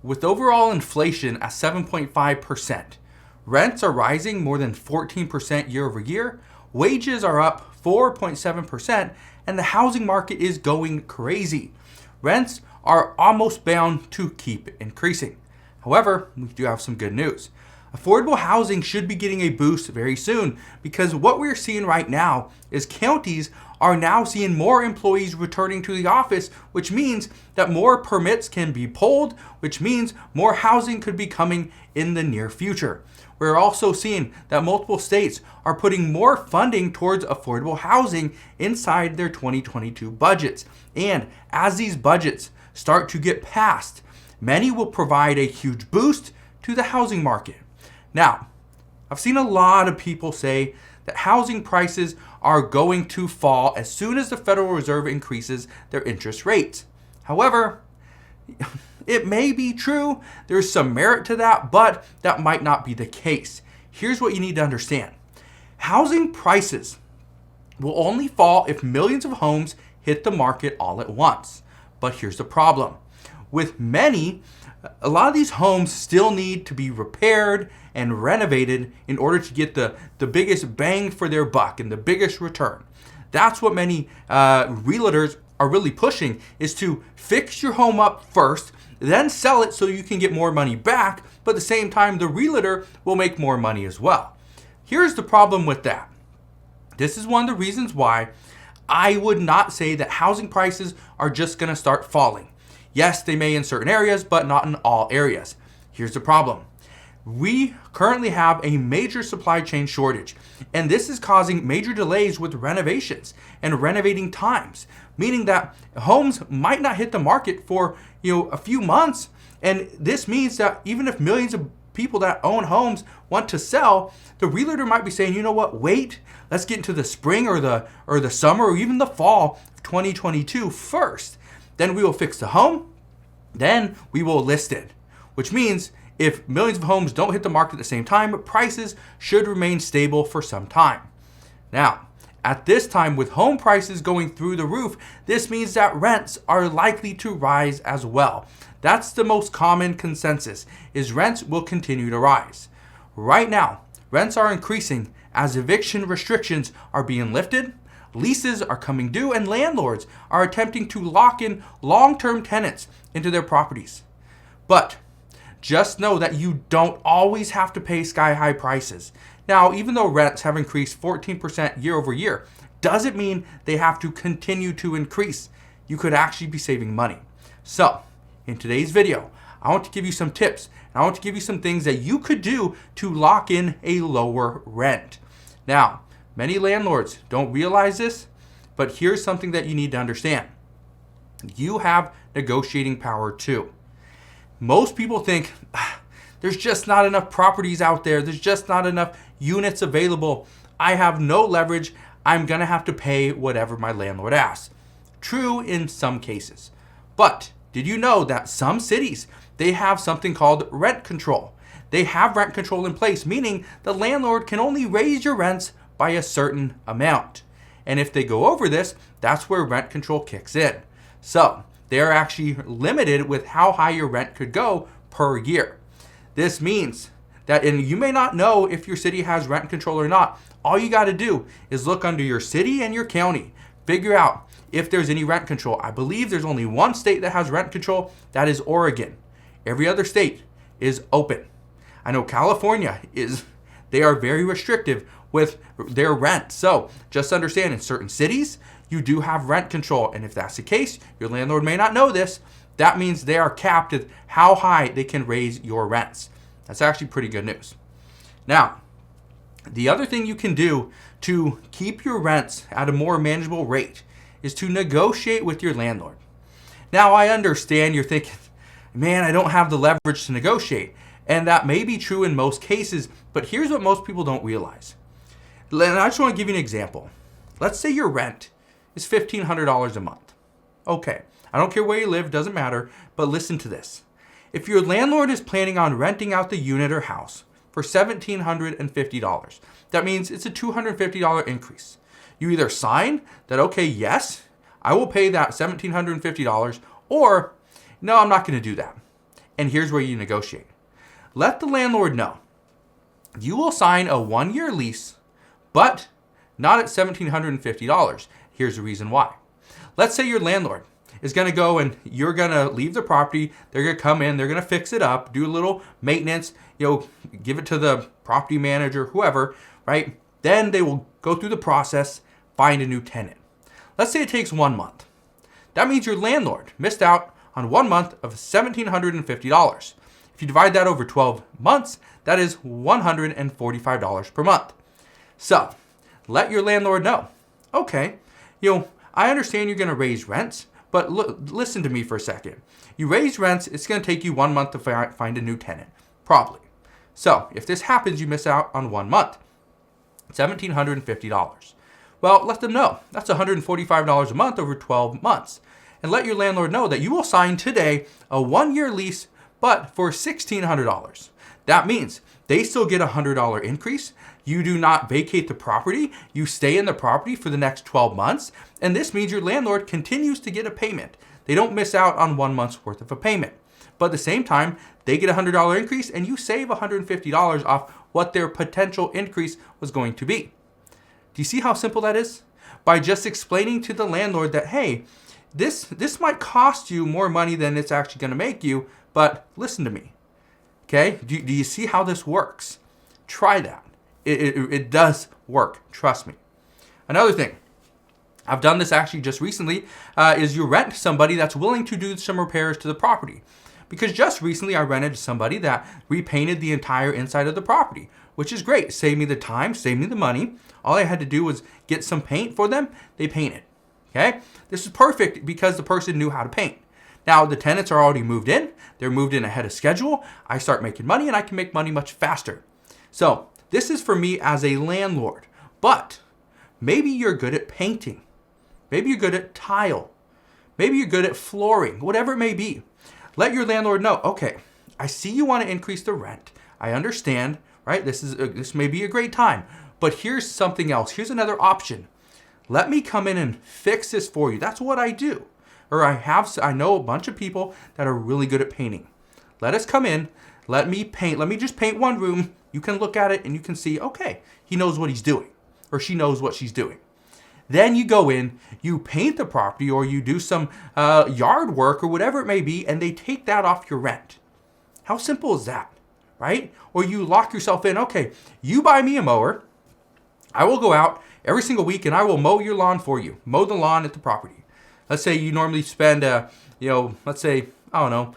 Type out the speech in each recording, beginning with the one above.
With overall inflation at 7.5%, rents are rising more than 14% year over year, wages are up 4.7%, and the housing market is going crazy. Rents are almost bound to keep increasing. However, we do have some good news. Affordable housing should be getting a boost very soon because what we're seeing right now is counties are now seeing more employees returning to the office, which means that more permits can be pulled, which means more housing could be coming in the near future. We're also seeing that multiple states are putting more funding towards affordable housing inside their 2022 budgets. And as these budgets start to get passed, many will provide a huge boost to the housing market. Now, I've seen a lot of people say that housing prices are going to fall as soon as the Federal Reserve increases their interest rates. However, it may be true, there's some merit to that, but that might not be the case. Here's what you need to understand. Housing prices will only fall if millions of homes hit the market all at once. But here's the problem. With many, a lot of these homes still need to be repaired and renovated in order to get the biggest bang for their buck and the biggest return. That's what many realtors are really pushing, is to fix your home up first, then sell it so you can get more money back, but at the same time, the realtor will make more money as well. Here's the problem with that. This is one of the reasons why I would not say that housing prices are just going to start falling. Yes, they may in certain areas, but not in all areas. Here's the problem. We currently have a major supply chain shortage, and this is causing major delays with renovations and renovating times, meaning that homes might not hit the market for a few months. And this means that even if millions of people that own homes want to sell, the realtor might be saying, you know what, wait, let's get into the spring or the summer or even the fall of 2022 first. Then we will fix the home, then we will list it, which means if millions of homes don't hit the market at the same time, prices should remain stable for some time. Now, at this time, with home prices going through the roof, this means that rents are likely to rise as well. That's the most common consensus, is rents will continue to rise. Right now, rents are increasing as eviction restrictions are being lifted, leases are coming due, and landlords are attempting to lock in long-term tenants into their properties. But just know that you don't always have to pay sky-high prices. Now, even though rents have increased 14% year over year, doesn't mean they have to continue to increase. You could actually be saving money. So, in today's video, I want to give you some tips, and I want to give you some things that you could do to lock in a lower rent. Now, many landlords don't realize this, but here's something that you need to understand. You have negotiating power too. Most people think there's just not enough properties out there. There's just not enough units available. I have no leverage. I'm going to have to pay whatever my landlord asks. True in some cases. But did you know that some cities, they have something called rent control? They have rent control in place, meaning the landlord can only raise your rents by a certain amount. And if they go over this, that's where rent control kicks in. So they're actually limited with how high your rent could go per year. This means that, and you may not know if your city has rent control or not. All you got to do is look under your city and your county. Figure out if there's any rent control. I believe there's only one state that has rent control. That is Oregon. Every other state is open. I know California they are very restrictive with their rent. So just understand, in certain cities, you do have rent control. And if that's the case, your landlord may not know this. That means they are capped at how high they can raise your rents. That's actually pretty good news. Now, the other thing you can do to keep your rents at a more manageable rate is to negotiate with your landlord. Now, I understand you're thinking, man, I don't have the leverage to negotiate. And that may be true in most cases, but here's what most people don't realize. And I just want to give you an example. Let's say your rent is $1,500 a month. Okay, I don't care where you live, doesn't matter, but listen to this. If your landlord is planning on renting out the unit or house for $1,750, that means it's a $250 increase. You either sign that, okay, yes, I will pay that $1,750, or no, I'm not going to do that. And here's where you negotiate. Let the landlord know you will sign a 1-year lease, but not at $1,750. Here's the reason why. Let's say your landlord is going to go and you're going to leave the property. They're going to come in, they're going to fix it up, do a little maintenance, give it to the property manager, whoever, right? Then they will go through the process, find a new tenant. Let's say it takes 1 month. That means your landlord missed out on 1 month of $1,750. If you divide that over 12 months, that is $145 per month. So let your landlord know, okay, I understand you're going to raise rents, but listen to me for a second. You raise rents, it's going to take you 1 month to find a new tenant, probably. So if this happens, you miss out on 1 month, $1,750. Well, let them know that's $145 a month over 12 months. And let your landlord know that you will sign today a 1-year lease, but for $1,600. That means they still get a $100 increase. You do not vacate the property. You stay in the property for the next 12 months. And this means your landlord continues to get a payment. They don't miss out on 1 month's worth of a payment. But at the same time, they get a $100 increase and you save $150 off what their potential increase was going to be. Do you see how simple that is? By just explaining to the landlord that, hey, this might cost you more money than it's actually going to make you, but listen to me. Okay? Do you see how this works? Try that. It does work. Trust me. Another thing, I've done this actually just recently, is you rent somebody that's willing to do some repairs to the property. Because just recently I rented to somebody that repainted the entire inside of the property, which is great. Saved me the time, saved me the money. All I had to do was get some paint for them. They painted. Okay? This is perfect because the person knew how to paint. Now the tenants are already moved in. They're moved in ahead of schedule. I start making money and I can make money much faster. So this is for me as a landlord. But maybe you're good at painting. Maybe you're good at tile. Maybe you're good at flooring, whatever it may be. Let your landlord know, okay, I see you want to increase the rent. I understand, right? This may be a great time, but here's something else. Here's another option. Let me come in and fix this for you. That's what I do. Or I know a bunch of people that are really good at painting. Let us come in. Let me paint. Let me just paint one room. You can look at it and you can see, okay, he knows what he's doing or she knows what she's doing. Then you go in, you paint the property or you do some yard work or whatever it may be, and they take that off your rent. How simple is that, right? Or you lock yourself in, okay, you buy me a mower. I will go out every single week and I will mow your lawn for you, mow the lawn at the property. Let's say you normally spend, let's say, I don't know,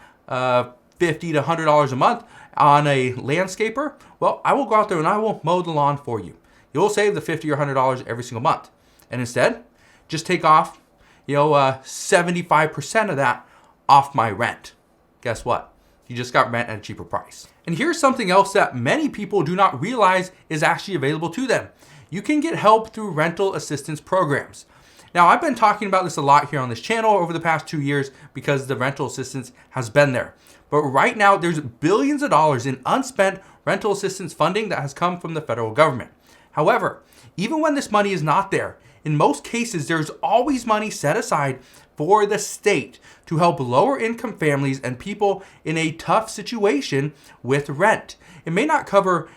$50 to $100 a month on a landscaper. Well, I will go out there and I will mow the lawn for you. You'll save the $50 or $100 every single month. And instead, just take off, 75% of that off my rent. Guess what? You just got rent at a cheaper price. And here's something else that many people do not realize is actually available to them. You can get help through rental assistance programs. Now, I've been talking about this a lot here on this channel over the past 2 years because the rental assistance has been there. But right now, there's billions of dollars in unspent rental assistance funding that has come from the federal government. However, even when this money is not there, in most cases, there's always money set aside for the state to help lower income families and people in a tough situation with rent. It may not cover,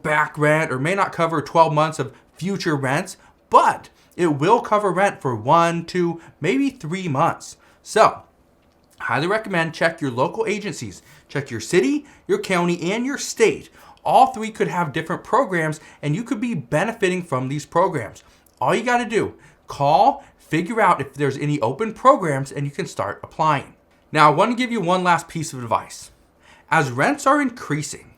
back rent or may not cover 12 months of future rents, but it will cover rent for 1, 2, maybe 3 months. So, highly recommend check your local agencies, check your city, your county, and your state. All three could have different programs and you could be benefiting from these programs. All you got to do, call, figure out if there's any open programs, and you can start applying. Now, I want to give you one last piece of advice. As rents are increasing,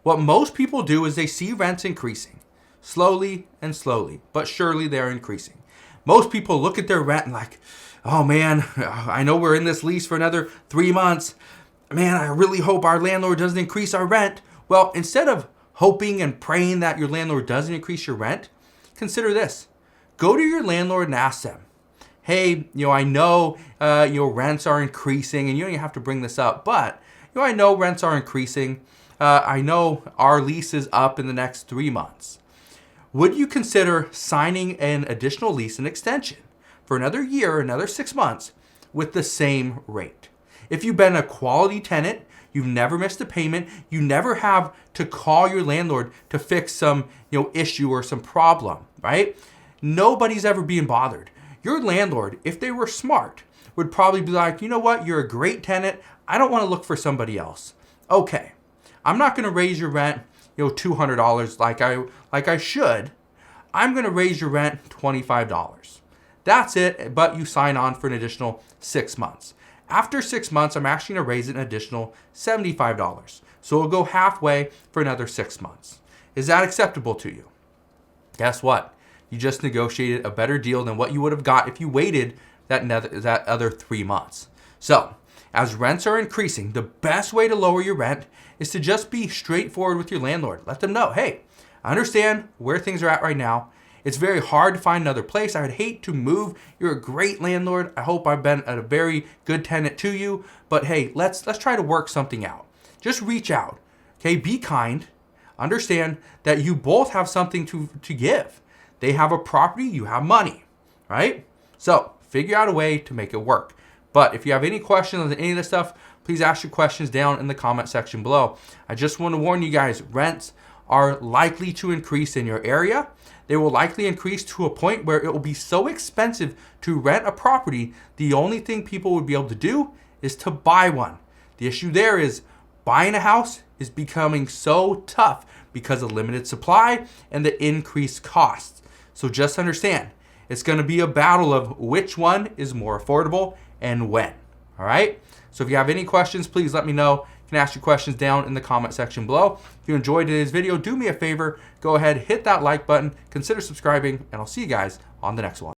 what most people do is they see rents increasing slowly and slowly, but surely they're increasing. Most people look at their rent and like, oh man, I know we're in this lease for another 3 months. Man, I really hope our landlord doesn't increase our rent. Well, instead of hoping and praying that your landlord doesn't increase your rent, consider this. Go to your landlord and ask them, hey, I know rents are increasing, and you don't even have to bring this up, but I know rents are increasing. I know our lease is up in the next 3 months. Would you consider signing an additional lease and extension for another year, another 6 months with the same rate? If you've been a quality tenant, you've never missed a payment, you never have to call your landlord to fix some issue or some problem, right? Nobody's ever being bothered. Your landlord, if they were smart, would probably be like, you know what, you're a great tenant, I don't want to look for somebody else. Okay, I'm not going to raise your rent $200 like I should. I'm going to raise your rent $25. That's it, but you sign on for an additional 6 months. After 6 months, I'm actually going to raise it an additional $75. So it'll go halfway for another 6 months. Is that acceptable to you? Guess what? You just negotiated a better deal than what you would have got if you waited that other 3 months. So, as rents are increasing, the best way to lower your rent is to just be straightforward with your landlord. Let them know, hey, I understand where things are at right now. It's very hard to find another place. I would hate to move. You're a great landlord. I hope I've been a very good tenant to you. But hey, let's try to work something out. Just reach out. Okay, be kind. Understand that you both have something to give. They have a property, you have money, right? So figure out a way to make it work. But if you have any questions on any of this stuff, please ask your questions down in the comment section below. I just want to warn you guys, rents are likely to increase in your area. They will likely increase to a point where it will be so expensive to rent a property, the only thing people would be able to do is to buy one. The issue there is buying a house is becoming so tough because of limited supply and the increased costs. So just understand, it's going to be a battle of which one is more affordable and when. All right? So if you have any questions, please let me know. You can ask your questions down in the comment section below. If you enjoyed today's video, do me a favor, go ahead, hit that like button, consider subscribing, and I'll see you guys on the next one.